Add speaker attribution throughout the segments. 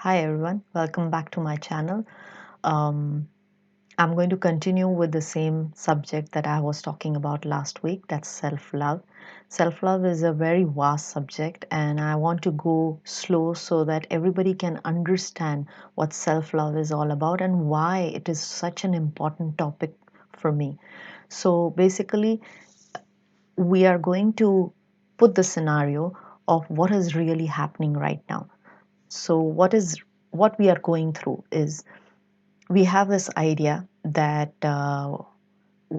Speaker 1: Hi everyone, welcome back to my channel. Um, I'm going to continue with the same subject that I was talking about last week, that's self-love. Self-love is a very vast subject, and I want to go slow so that everybody can understand what self-love is all about and why it is such an important topic for me. So basically, we are going to put the scenario of what is really happening right now. So what we are going through is we have this idea that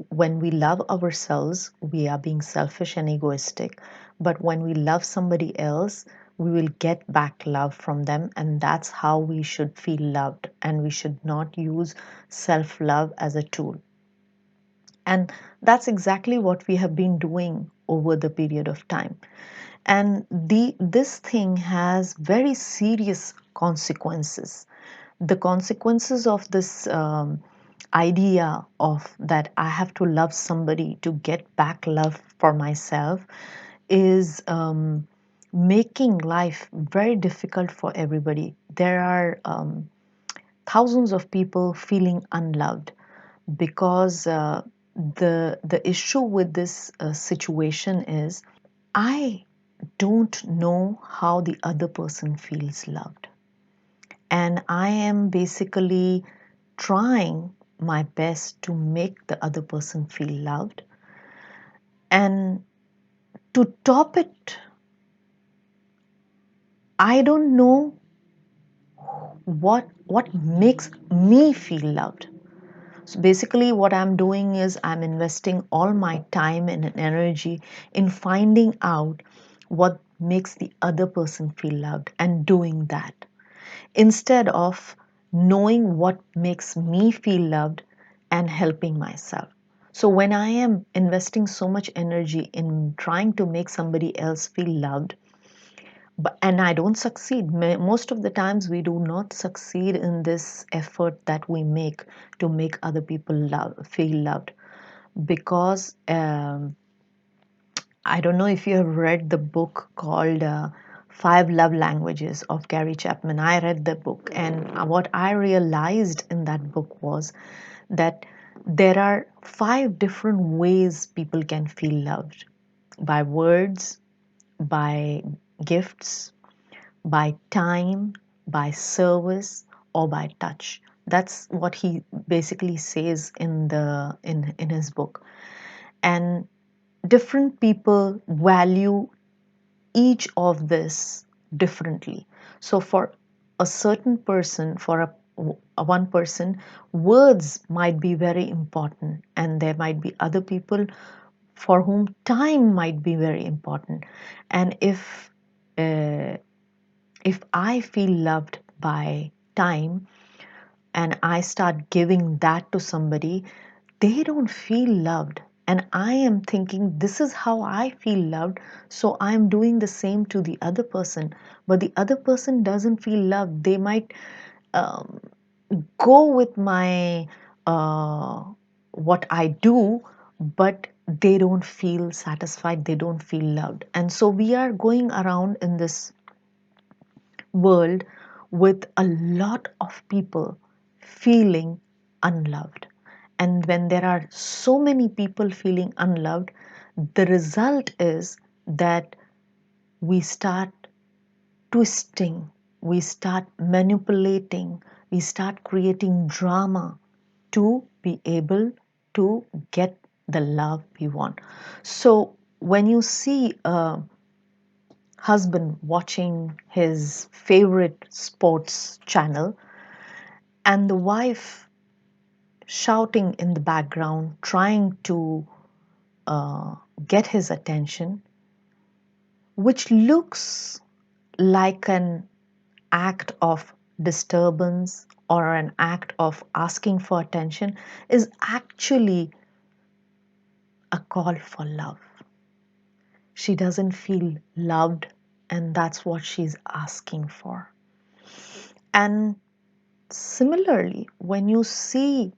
Speaker 1: when we love ourselves, we are being selfish and egoistic. But when we love somebody else, we will get back love from them, and that's how we should feel loved. And we should not use self love as a tool. And that's exactly what we have been doing over the period of time. And this thing has very serious consequences. The consequences of this idea of that I have to love somebody to get back love for myself is making life very difficult for everybody. There are thousands of people feeling unloved because the issue with this situation is I don't know how the other person feels loved. And I am basically trying my best to make the other person feel loved. And to top it, I don't know what makes me feel loved. So basically what I'm doing is I'm investing all my time and energy in finding out what makes the other person feel loved and doing that, instead of knowing what makes me feel loved and helping myself. So when I am investing so much energy in trying to make somebody else feel loved, and I don't succeed, most of the times we do not succeed in this effort that we make to make other people feel loved, because I don't know if you have read the book called Five Love Languages of Gary Chapman. I read the book, and what I realized in that book was that there are five different ways people can feel loved: by words, by gifts, by time, by service, or by touch. That's what he basically says in his book. And different people value each of this differently. So for a certain person, for a one person, words might be very important, and there might be other people for whom time might be very important. And uh, if I feel loved by time and I start giving that to somebody, they don't feel loved. And I am thinking, this is how I feel loved, so I'm doing the same to the other person. But the other person doesn't feel loved. They might um, go with my what I do, but they don't feel satisfied, they don't feel loved. And so we are going around in this world with a lot of people feeling unloved. And when there are so many people feeling unloved, the result is that we start twisting, we start manipulating, we start creating drama to be able to get the love we want. So when you see a husband watching his favorite sports channel and the wife shouting in the background, trying to uh, get his attention, which looks like an act of disturbance or an act of asking for attention, is actually a call for love. She doesn't feel loved, and that's what she's asking for. And similarly, when you see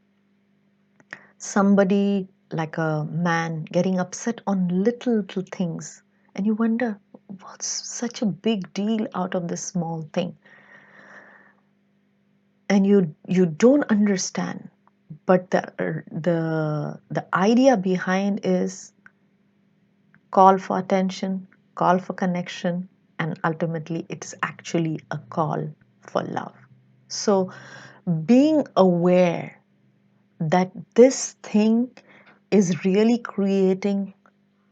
Speaker 1: somebody like a man getting upset on little things, and you wonder what's such a big deal out of this small thing, and you don't understand, but the idea behind is call for attention, call for connection, and ultimately it's actually a call for love. So being aware that this thing is really creating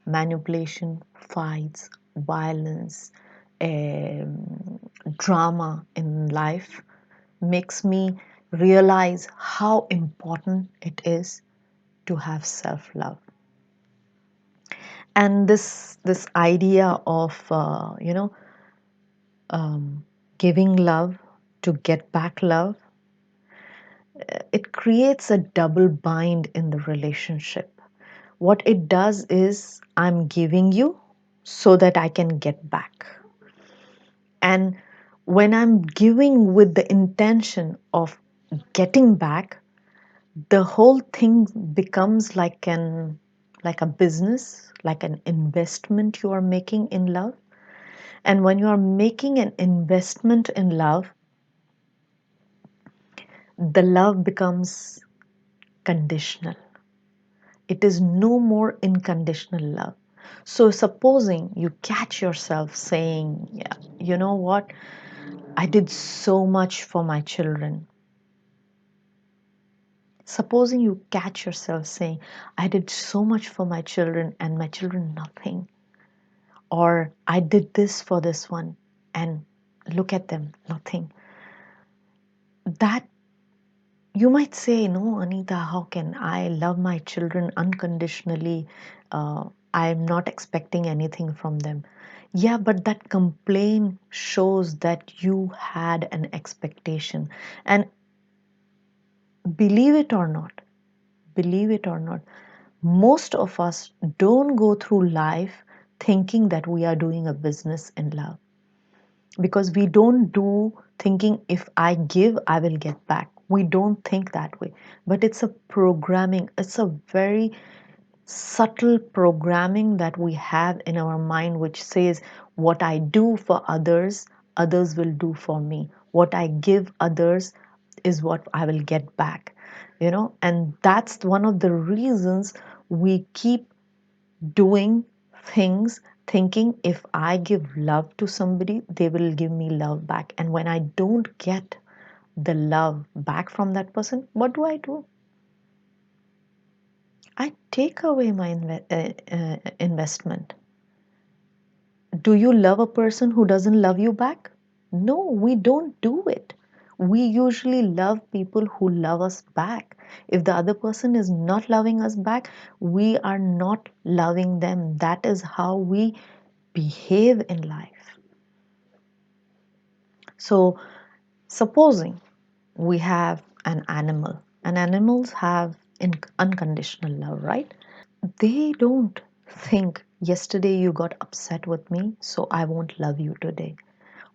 Speaker 1: manipulation, fights, violence, um, drama in life makes me realize how important it is to have self-love. And this idea of giving love to get back love, it creates a double bind in the relationship. What it does is I'm giving you so that I can get back. And when I'm giving with the intention of getting back, the whole thing becomes like a business, like an investment you are making in love. And when you are making an investment in love, the love becomes conditional. It is no more unconditional love. So supposing you catch yourself saying, yeah, you know what, I did so much for my children. Supposing you catch yourself saying, I did so much for my children and my children nothing. Or I did this for this one and look at them, nothing. That you might say, no, Anita, how can I love my children unconditionally? I'm not expecting anything from them. Yeah, but that complaint shows that you had an expectation. And believe it or not, believe it or not, most of us don't go through life thinking that we are doing a business in love, because we don't do thinking if I give I will get back. We don't think that way. But it's a programming, it's a very subtle programming that we have in our mind, which says what I do for others, others will do for me. What I give others is what I will get back. And that's one of the reasons we keep doing things thinking if I give love to somebody, they will give me love back. And when I don't get the love back from that person, what do? I take away my investment. Do you love a person who doesn't love you back? No, we don't do it. We usually love people who love us back. If the other person is not loving us back, we are not loving them. That is how we behave in life. So, supposing we have an animal, and animals have unconditional love, right? They don't think, yesterday you got upset with me, so I won't love you today.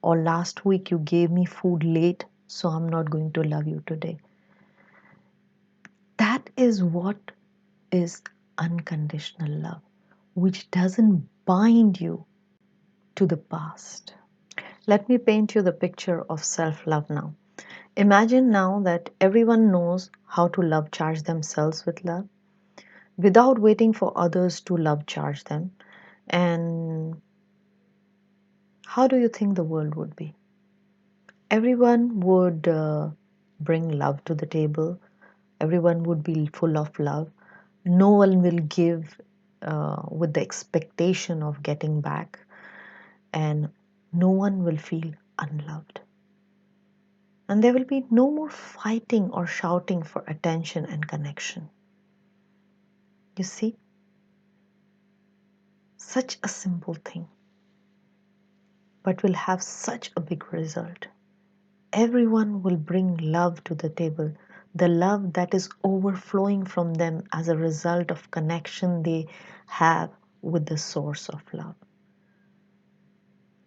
Speaker 1: Or last week you gave me food late, so I'm not going to love you today. That is what is unconditional love, which doesn't bind you to the past. Let me paint you the picture of self love now. Imagine now that everyone knows how to love charge themselves with love without waiting for others to love charge them. And how do you think the world would be? Everyone would bring love to the table. Everyone would be full of love. No one will give with the expectation of getting back, and no one will feel unloved. And there will be no more fighting or shouting for attention and connection. You see, such a simple thing, but will have such a big result. Everyone will bring love to the table, the love that is overflowing from them as a result of connection they have with the source of love.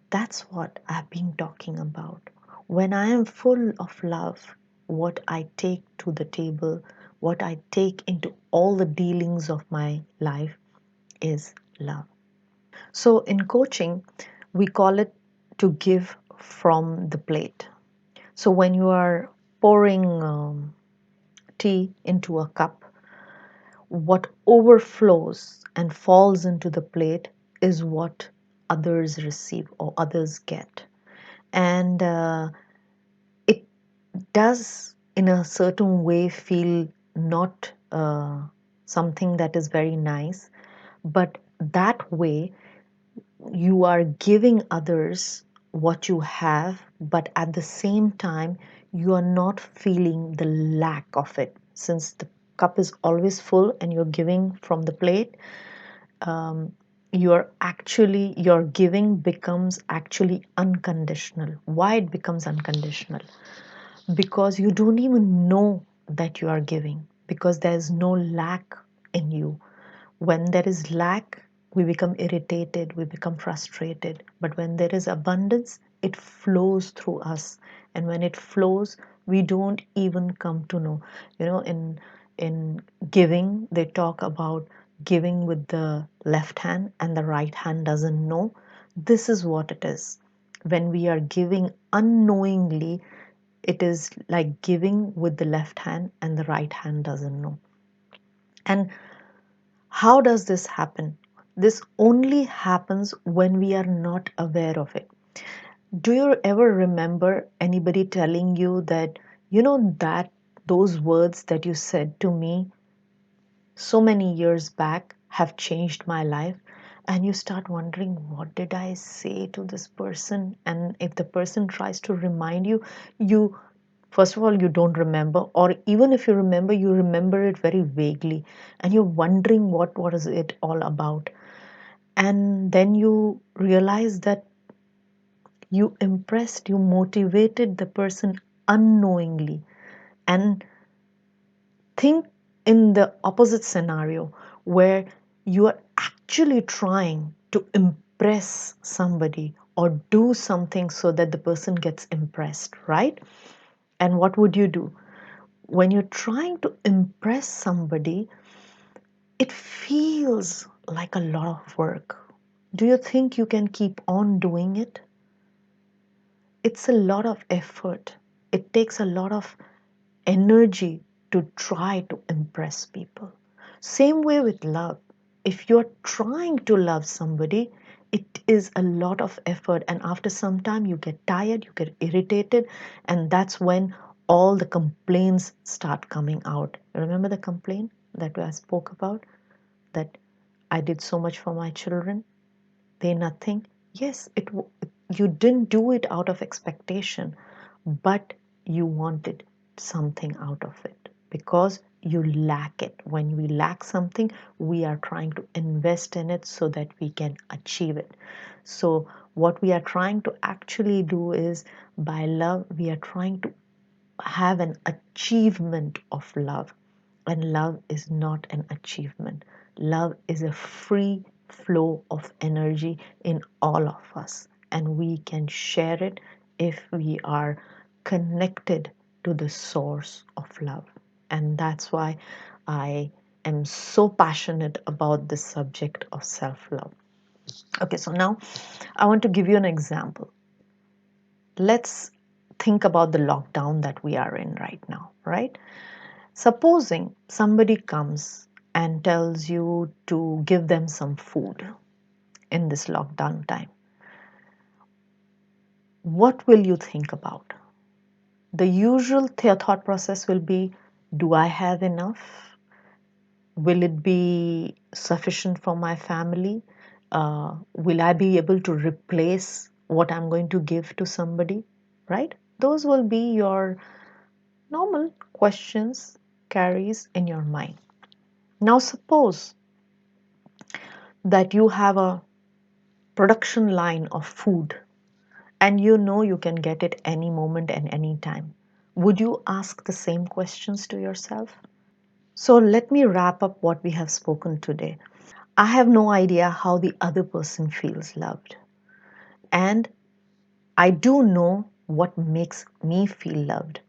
Speaker 1: That's what I've been talking about. When I am full of love, what I take to the table, what I take into all the dealings of my life is love. So in coaching, we call it to give from the plate. So when you are pouring tea into a cup, what overflows and falls into the plate is what others receive or others get. And it does, in a certain way, feel not something that is very nice, but that way you are giving others what you have, but at the same time, you are not feeling the lack of it. Since the cup is always full and you're giving from the plate, your giving becomes actually unconditional. Why it becomes unconditional? Because you don't even know that you are giving, because there's no lack in you. When there is lack, we become irritated, we become frustrated. But when there is abundance, it flows through us. And when it flows, we don't even come to know. In giving, they talk about giving with the left hand and the right hand doesn't know. This is what it is. When we are giving unknowingly, it is like giving with the left hand and the right hand doesn't know. And how does this happen? This only happens when we are not aware of it. Do you ever remember anybody telling you that, that those words that you said to me so many years back have changed my life? And you start wondering, what did I say to this person? And if the person tries to remind you, you first of all, you don't remember, or even if you remember it very vaguely, and you're wondering what was it all about. And then you realize that you motivated the person unknowingly. And think in the opposite scenario where you are actually trying to impress somebody or do something so that the person gets impressed, right? And what would you do? When you're trying to impress somebody, it feels like a lot of work. Do you think you can keep on doing it? It's a lot of effort. It takes a lot of energy to try to impress people. Same way with love. If you're trying to love somebody, it is a lot of effort, and after some time, you get tired, you get irritated, and that's when all the complaints start coming out. Remember the complaint that I spoke about? That I did so much for my children, they nothing. Yes, you didn't do it out of expectation, but you wanted something out of it because you lack it. When we lack something, we are trying to invest in it so that we can achieve it. So what we are trying to actually do is, by love, we are trying to have an achievement of love. And love is not an achievement. Love is a free flow of energy in all of us. And we can share it if we are connected to the source of love. And that's why I am so passionate about the subject of self love. Okay, so now I want to give you an example. Let's think about the lockdown that we are in right now, right? Supposing somebody comes and tells you to give them some food in this lockdown time, what will you think about? The usual thought process will be, do I have enough? Will it be sufficient for my family? Will I be able to replace what I'm going to give to somebody? Right? Those will be your normal questions carries in your mind. Now suppose that you have a production line of food and you know you can get it any moment and any time. Would you ask the same questions to yourself? So let me wrap up what we have spoken today. I have no idea how the other person feels loved. And I do know what makes me feel loved.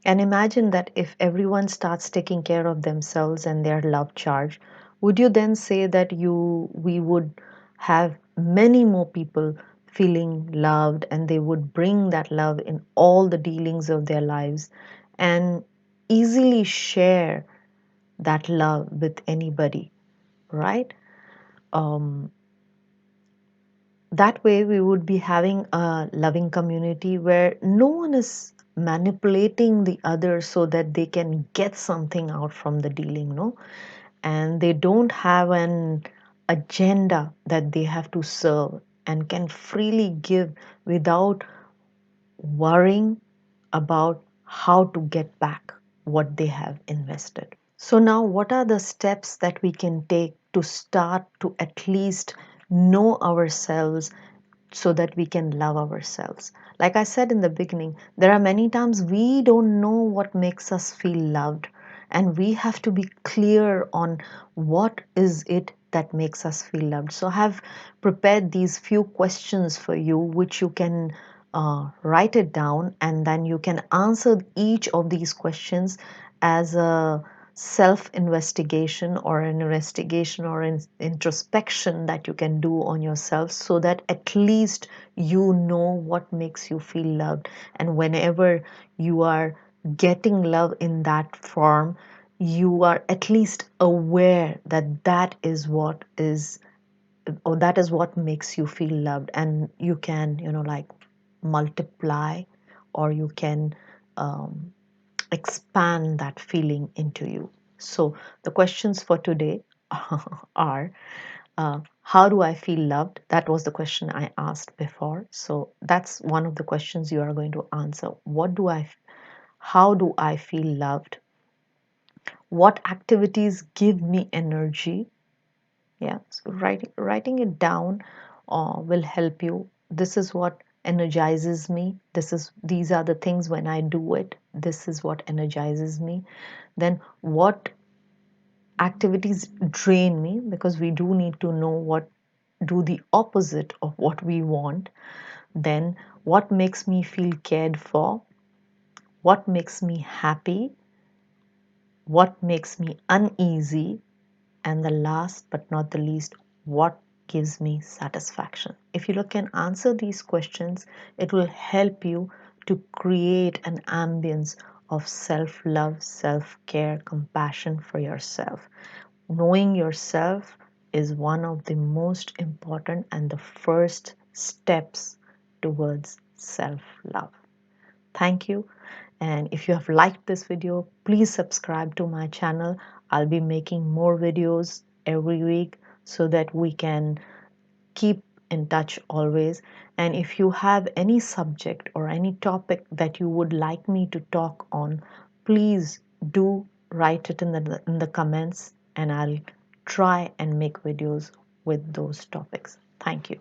Speaker 1: And imagine that if everyone starts taking care of themselves and their love charge, would you then say that we would have many more people feeling loved, and they would bring that love in all the dealings of their lives and easily share that love with anybody, right? Um, that way we would be having a loving community where no one is manipulating the other so that they can get something out from the dealing, no, and they don't have an agenda that they have to serve and can freely give without worrying about how to get back what they have invested. So, now what are the steps that we can take to start to at least know ourselves so that we can love ourselves? Like I said in the beginning, there are many times we don't know what makes us feel loved, and we have to be clear on what is it that makes us feel loved. So, I have prepared these few questions for you, which you can write it down, and then you can answer each of these questions as a self investigation or an investigation or an introspection that you can do on yourself, so that at least you know what makes you feel loved. And whenever you are getting love in that form, you are at least aware that that is what is, or that is what makes you feel loved, and you can, like, multiply, or you can expand that feeling into you. So, the questions for today are, how do I feel loved? That was the question I asked before. So, that's one of the questions you are going to answer. How do I feel loved? What activities give me energy? Yeah, so writing it down will help you. This is what energizes me. These are the things when I do it. This is what energizes me. Then what activities drain me, because we do need to know what do the opposite of what we want. Then what makes me feel cared for? What makes me happy? What makes me uneasy? And the last but not the least, what gives me satisfaction? If you can answer these questions, it will help you to create an ambience of self love, self care, compassion for yourself. Knowing yourself is one of the most important and the first steps towards self love. Thank you. And if you have liked this video, please subscribe to my channel. I'll be making more videos every week so that we can keep in touch always. And if you have any subject or any topic that you would like me to talk on, please do write it in the comments, and I'll try and make videos with those topics. Thank you.